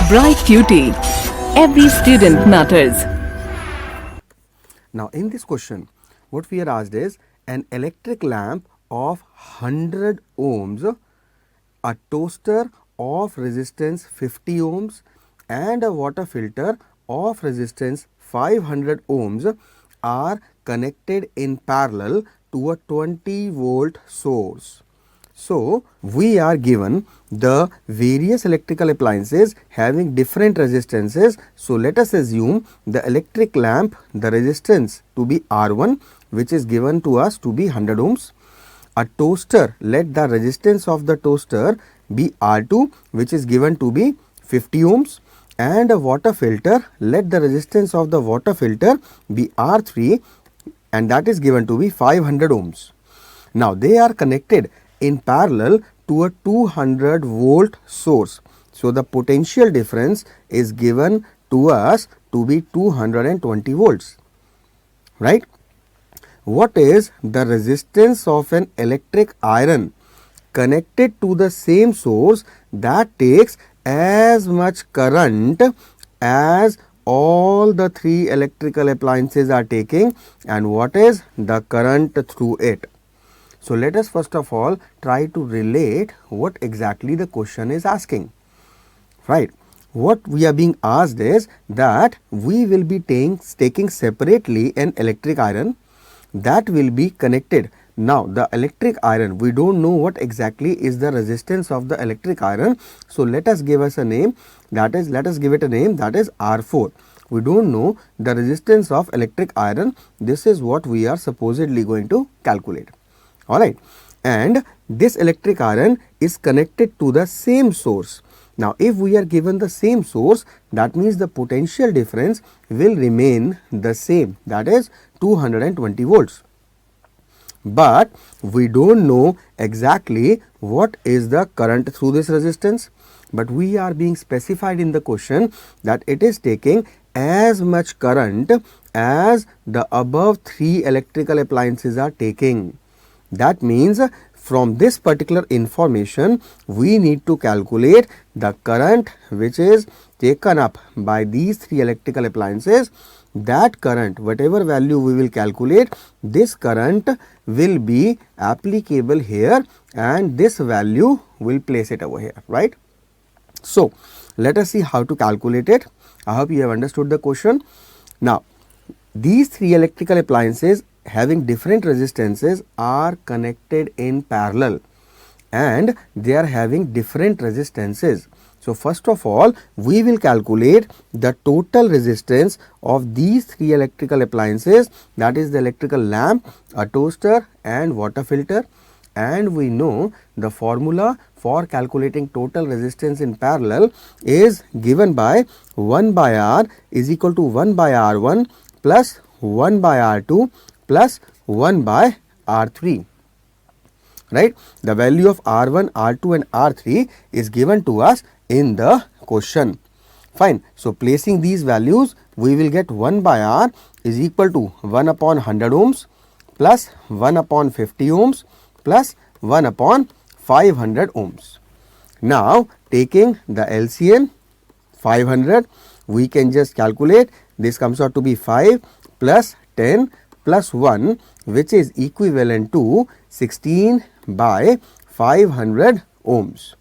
Bright QT. Every student matters. Now in this question, what we are asked is an electric lamp of 100 ohms, a toaster of resistance 50 ohms and a water filter of resistance 500 ohms are connected in parallel to a 20 volt source. So, we are given the various electrical appliances having different resistances. So, let us assume the electric lamp, the resistance to be R1, which is given to us to be 100 ohms. A toaster, let the resistance of the toaster be R2, which is given to be 50 ohms. And a water filter, let the resistance of the water filter be R3, and that is given to be 500 ohms. Now, they are connected in parallel to a 200 volt source. So, the potential difference is given to us to be 220 volts, right. What is the resistance of an electric iron connected to the same source that takes as much current as all the three electrical appliances are taking, and what is the current through it? So, let us first of all try to relate what exactly the question is asking, right. What we are being asked is that we will be taking separately an electric iron that will be connected. Now, the electric iron, we do not know what exactly is the resistance of the electric iron. So, let us give us a name, that is, let us give it a name, that is R4. We do not know the resistance of electric iron. This is what we are supposedly going to calculate. Alright, and this electric iron is connected to the same source. Now, if we are given the same source, that means the potential difference will remain the same, that is 220 volts. But we do not know exactly what is the current through this resistance, but we are being specified in the question that it is taking as much current as the above three electrical appliances are taking. That means from this particular information, we need to calculate the current which is taken up by these three electrical appliances. That current, whatever value we will calculate, this current will be applicable here, and this value will place it over here, right. So, let us see how to calculate it. I hope you have understood the question. Now, these three electrical appliances having different resistances are connected in parallel, and they are having different resistances. So, first of all, we will calculate the total resistance of these three electrical appliances, that is the electrical lamp, a toaster and water filter. And we know the formula for calculating total resistance in parallel is given by 1 by R is equal to 1 by R1 plus 1 by R2 plus 1 by R3, right. The value of R1, R2 and R3 is given to us in the question. Fine. So, placing these values, we will get 1 by R is equal to 1 upon 100 ohms plus 1 upon 50 ohms plus 1 upon 500 ohms. Now, taking the LCM 500, we can just calculate. This comes out to be 5 plus 10 plus 1, which is equivalent to 16 by 500 ohms,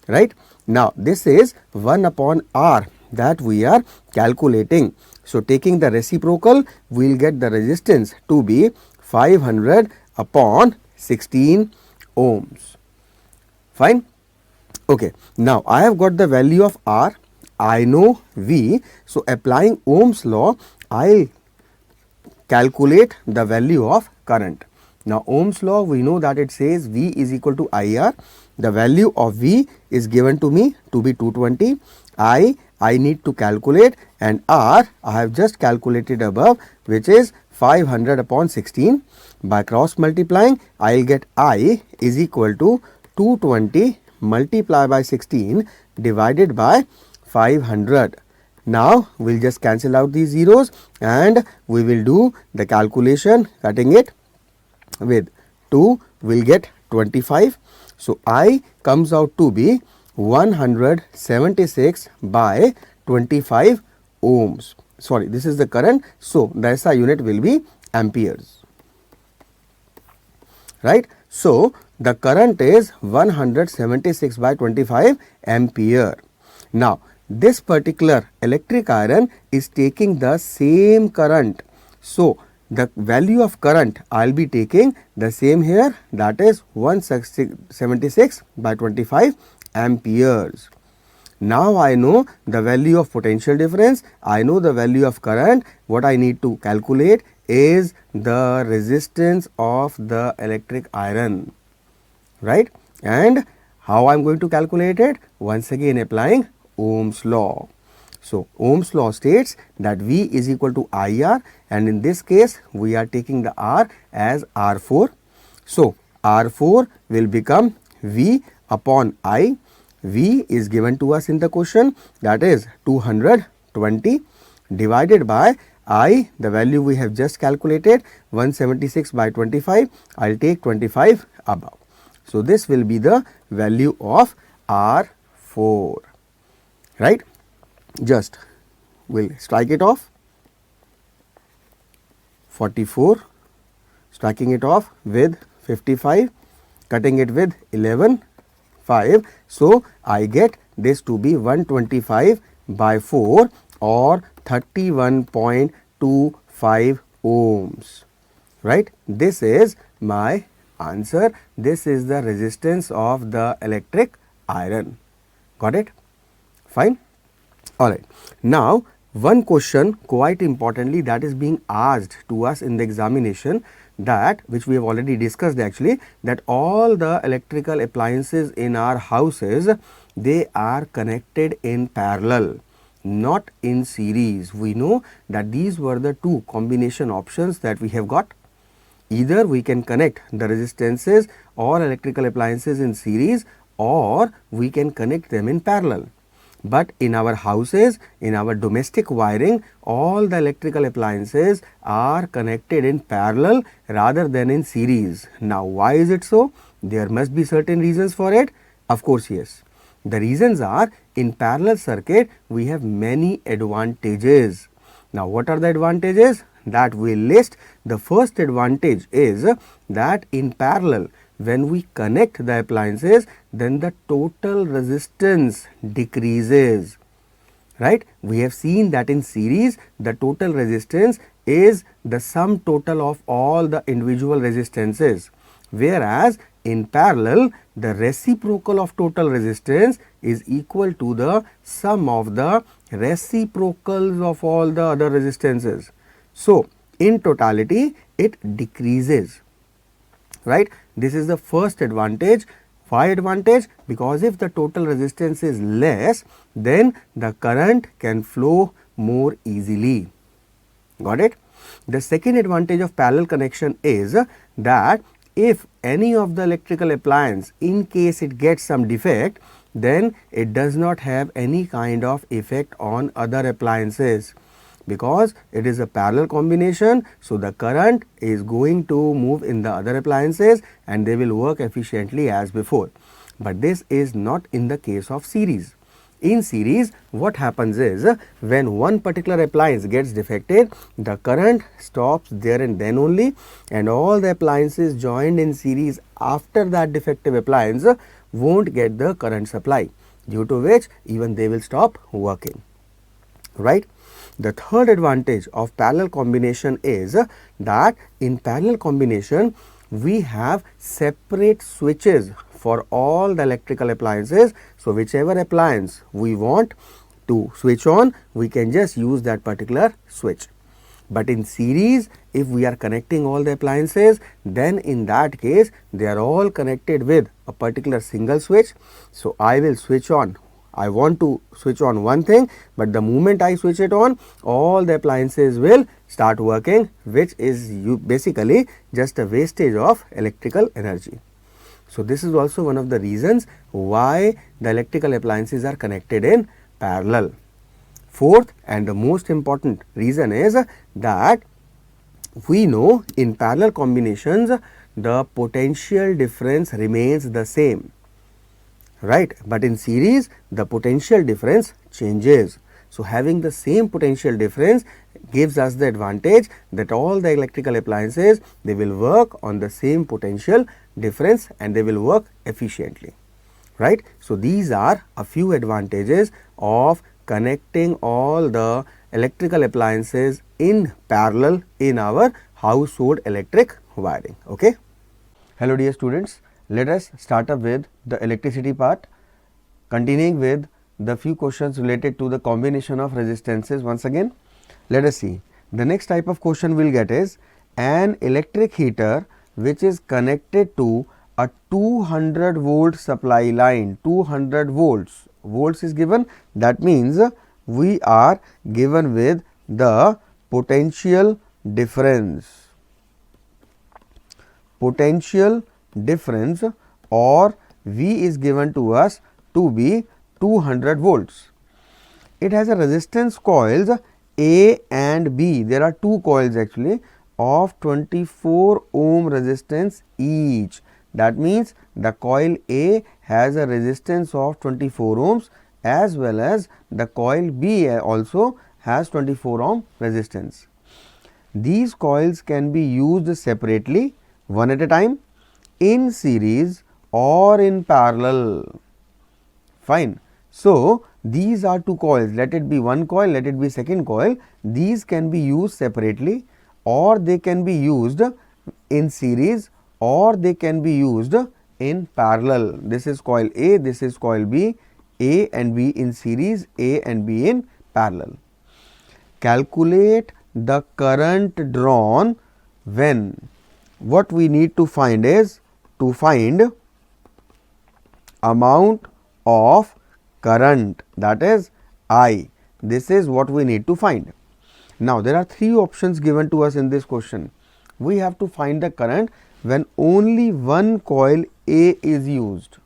right. Now, this is 1 upon R that we are calculating. So, taking the reciprocal, we will get the resistance to be 500 upon 16 ohms. Fine. Okay. Now, I have got the value of R, I know V. So, applying Ohm's law, I will calculate the value of current. Now, Ohm's law, we know that it says V is equal to IR. The value of V is given to me to be 220. I need to calculate, and R I have just calculated above, which is 500 upon 16. By cross multiplying, I will get I is equal to 220 multiplied by 16 divided by 500. Now, we will just cancel out these zeros and we will do the calculation. Cutting it with 2 will get 25. So, I comes out to be 176 by 25 ohms. Sorry, this is the current. So, the SI unit will be amperes. Right. So, the current is 176 by 25 ampere. Now, this particular electric iron is taking the same current. So, the value of current I will be taking the same here, that is 176 by 25 amperes. Now, I know the value of potential difference, I know the value of current. What I need to calculate is the resistance of the electric iron, right? And how I am going to calculate it? Once again applying Ohm's law. So, Ohm's law states that V is equal to IR, and in this case we are taking the R as R4. So, R4 will become V upon I. V is given to us in the question, that is 220 divided by I, the value we have just calculated, 176 by 25. I will take 25 above. So, this will be the value of R4, right? Just we will strike it off, 44, striking it off with 55, cutting it with 11, 5. So, I get this to be 125 by 4 or 31.25 ohms, right? This is my answer. This is the resistance of the electric iron. Got it? Fine. Alright. Now, one question quite importantly that is being asked to us in the examination, that which we have already discussed actually, that all the electrical appliances in our houses, they are connected in parallel, not in series. We know that these were the two combination options that we have got. Either we can connect the resistances or electrical appliances in series, or we can connect them in parallel. But in our houses, in our domestic wiring, all the electrical appliances are connected in parallel rather than in series. Now, why is it so? There must be certain reasons for it. Of course, yes. The reasons are, in parallel circuit, we have many advantages. Now, what are the advantages? That we list. The first advantage is that in parallel, when we connect the appliances, then the total resistance decreases, right? We have seen that in series, the total resistance is the sum total of all the individual resistances, whereas in parallel, the reciprocal of total resistance is equal to the sum of the reciprocals of all the other resistances. So, in totality, it decreases, right? This is the first advantage. Why advantage? Because if the total resistance is less, then the current can flow more easily. Got it? The second advantage of parallel connection is that if any of the electrical appliance, in case it gets some defect, then it does not have any kind of effect on other appliances, because it is a parallel combination. So, the current is going to move in the other appliances and they will work efficiently as before. But this is not in the case of series. In series, what happens is, when one particular appliance gets defected, the current stops there and then only, and all the appliances joined in series after that defective appliance won't get the current supply, due to which even they will stop working, right? The third advantage of parallel combination is that in parallel combination, we have separate switches for all the electrical appliances. So, whichever appliance we want to switch on, we can just use that particular switch. But in series, if we are connecting all the appliances, then in that case, they are all connected with a particular single switch. So, I will switch on. I want to switch on one thing, but the moment I switch it on, all the appliances will start working, which is basically just a wastage of electrical energy. So, this is also one of the reasons why the electrical appliances are connected in parallel. Fourth and the most important reason is that we know in parallel combinations, the potential difference remains the same, right? But in series the potential difference changes. So having the same potential difference gives us the advantage that all the electrical appliances, they will work on the same potential difference and they will work efficiently, right? So these are a few advantages of connecting all the electrical appliances in parallel in our household electric wiring. Okay. Hello dear students, let us start up with the electricity part, continuing with the few questions related to the combination of resistances. Once again, let us see. The next type of question we will get is an electric heater which is connected to a 200 volt supply line. 200 volts, volts is given, that means we are given with the potential difference. Potential difference or V is given to us to be 200 volts. It has a resistance coils A and B. There are two coils actually of 24 ohm resistance each. That means the coil A has a resistance of 24 ohms as well as the coil B also has 24 ohm resistance. These coils can be used separately, one at a time, in series or in parallel. Fine. So these are two coils, let it be one coil, let it be second coil. These can be used separately or they can be used in series or they can be used in parallel. This is coil A, this is coil B, A and B in series, A and B in parallel. Calculate the current drawn when. What we need to find is to find amount of current, that is I. This is what we need to find. Now there are three options given to us in this question. We have to find the current when only one coil A is used,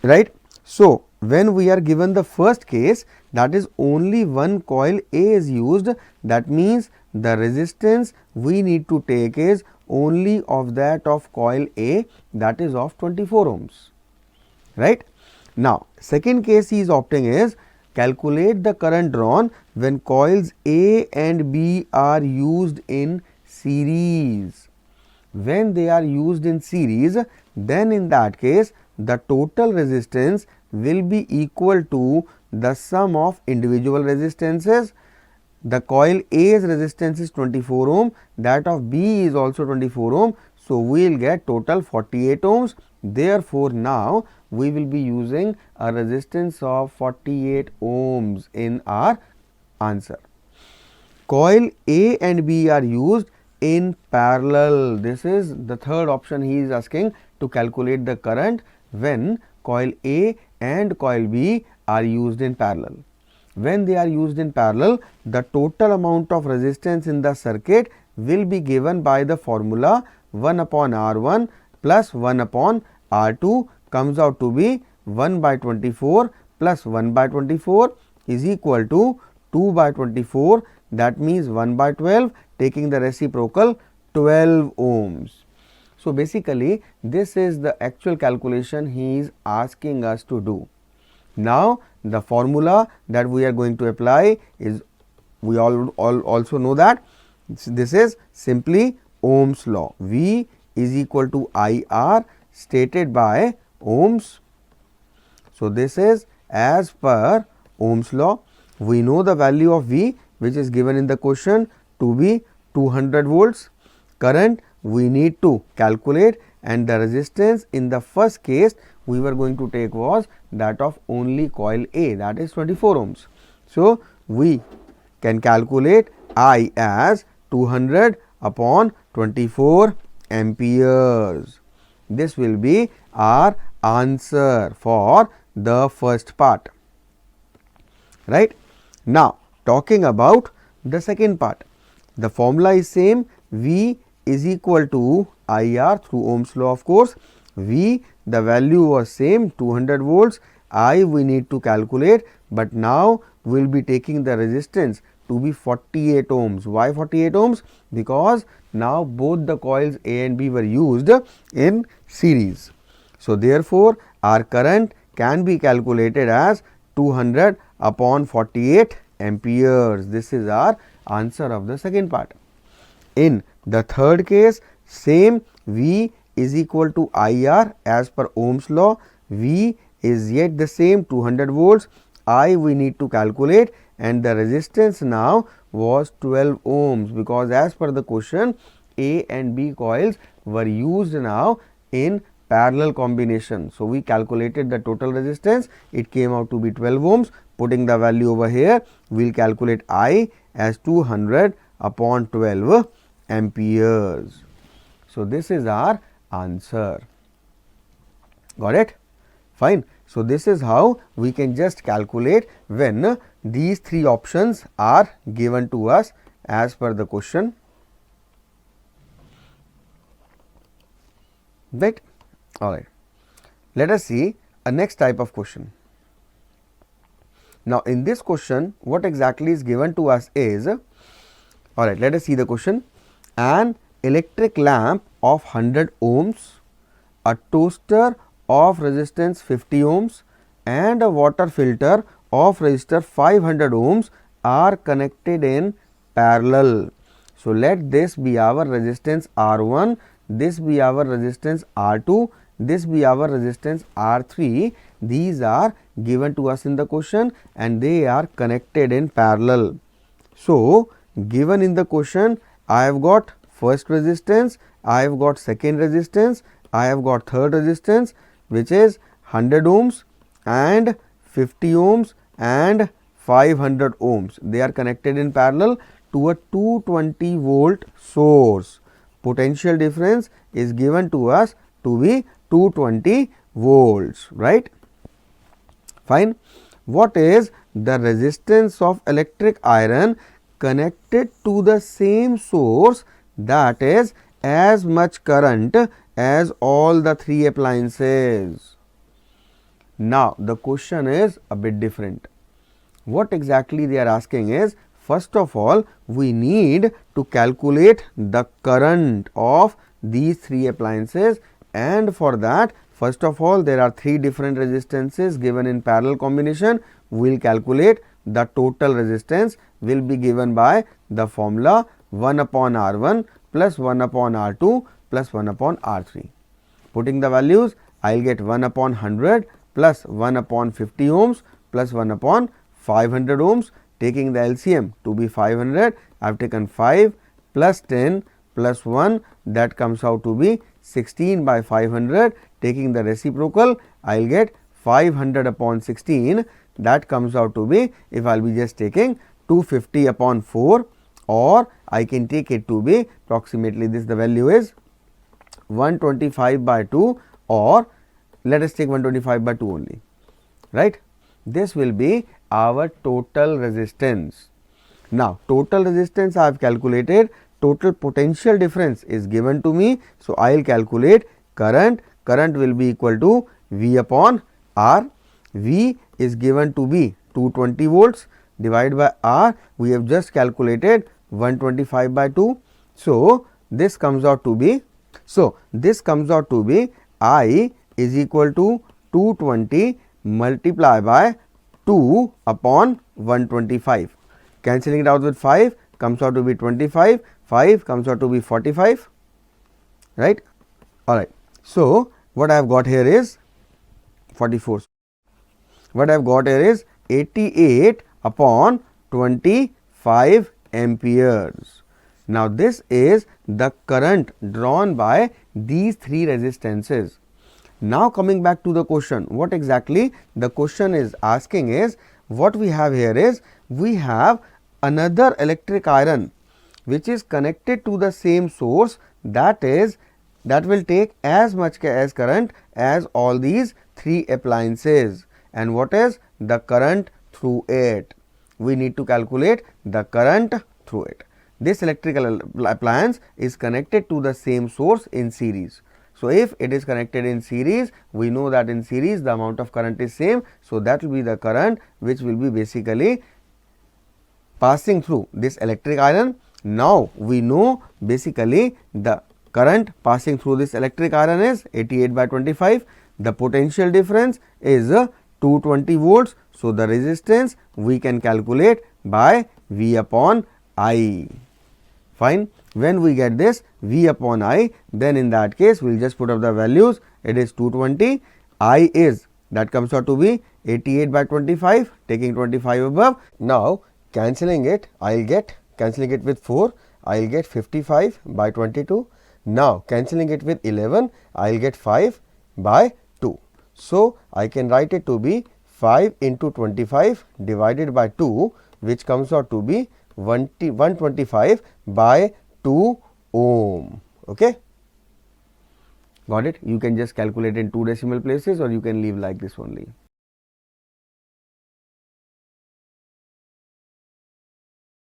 right. So when we are given the first case, that is only one coil A is used, that means the resistance we need to take is only of that of coil A, that is of 24 ohms, right. Now second case he is opting is calculate the current drawn when coils A and B are used in series. When they are used in series, then in that case the total resistance will be equal to the sum of individual resistances. The coil A's resistance is 24 ohm, that of B is also 24 ohm. So we will get total 48 ohms. Therefore now we will be using a resistance of 48 ohms in our answer. Coil A and B are used in parallel. This is the third option he is asking to calculate the current when coil A and coil B are used in parallel. When they are used in parallel, the total amount of resistance in the circuit will be given by the formula 1 upon R1 plus 1 upon R2 comes out to be 1 by 24 plus 1 by 24 is equal to 2 by 24, that means 1 by 12, taking the reciprocal 12 ohms. So basically this is the actual calculation he is asking us to do. Now the formula that we are going to apply is, we all also know that this is simply Ohm's law. V is equal to IR stated by Ohm's. So this is as per Ohm's law. We know the value of V which is given in the question to be 200 volts. Current we need to calculate, and the resistance in the first case we were going to take was that of only coil A, that is 24 ohms. So we can calculate I as 200 upon 24 amperes. This will be our answer for the first part, right. Now talking about the second part, the formula is same, V is equal to IR through Ohm's law of course. V, the value was same 200 volts, I we need to calculate, but now we will be taking the resistance to be 48 ohms. Why 48 ohms? Because now both the coils A and B were used in series. So therefore our current can be calculated as 200 upon 48 amperes. This is our answer of the second part. In the third case, same V is equal to IR as per Ohm's law. V is yet the same 200 volts. I we need to calculate, and the resistance now was 12 ohms, because as per the question A and B coils were used now in parallel combination. So we calculated the total resistance, it came out to be 12 ohms. Putting the value over here, we will calculate I as 200 upon 12 amperes. So this is our answer. Got it? Fine. So this is how we can just calculate when these three options are given to us as per the question. Right? Alright. Let us see a next type of question. Now in this question, what exactly is given to us is, alright, let us see the question. An electric lamp of 100 ohms, a toaster of resistance 50 ohms and a water filter of resistor 500 ohms are connected in parallel. So let this be our resistance R1, this be our resistance R2, this be our resistance R3. These are given to us in the question and they are connected in parallel. So given in the question, I have got first resistance, I have got second resistance, I have got third resistance, which is 100 ohms and 50 ohms and 500 ohms. They are connected in parallel to a 220 volt source. Potential difference is given to us to be 220 volts, right? Fine. What is the resistance of electric iron connected to the same source that is as much current as all the three appliances? Now the question is a bit different. What exactly they are asking is, first of all we need to calculate the current of these three appliances, and for that first of all there are three different resistances given in parallel combination. We will calculate the total resistance, will be given by the formula 1 upon R1 plus 1 upon R2 plus 1 upon R3. Putting the values, I will get 1 upon 100 plus 1 upon 50 ohms plus 1 upon 500 ohms. Taking the LCM to be 500, I have taken 5 plus 10 plus 1, that comes out to be 16 by 500. Taking the reciprocal, I will get 500 upon 16, that comes out to be, if I will be just taking 250 upon 4, or I can take it to be approximately this, the value is 125 by 2, or let us take 125 by 2 only, right. This will be our total resistance. Now total resistance I have calculated, total potential difference is given to me. So I will calculate current. Current will be equal to V upon R. V is given to be 220 volts, divided by R we have just calculated 125 by 2. So this comes out to be, I is equal to 220 multiply by 2 upon 125. Cancelling it out with 5 comes out to be 25, 5 comes out to be 45, right. Alright. So what I have got here is 44. What I have got here is 88 upon 25 amperes. Now this is the current drawn by these three resistances. Now coming back to the question, what exactly the question is asking is, what we have here is, we have another electric iron which is connected to the same source, that will take as much as current as all these three appliances, and what is the current through it. We need to calculate the current through it. This electrical appliance is connected to the same source in series. So if it is connected in series, we know that in series the amount of current is same. So that will be the current which will be basically passing through this electric iron. Now we know basically the current passing through this electric iron is 88 by 25. The potential difference is 220 volts. So, the resistance we can calculate by V upon I. Fine. When we get this V upon I, then in that case we will just put up the values. It is 220, I is, that comes out to be 88 by 25, taking 25 above. Now, cancelling it, I will get, cancelling it with 4, I will get 55 by 22. Now, cancelling it with 11, I will get 5 by 2. So, I can write it to be 5 into 25 divided by 2, which comes out to be 125 by 2 ohm. Okay. Got it? You can just calculate in 2 decimal places, or you can leave like this only.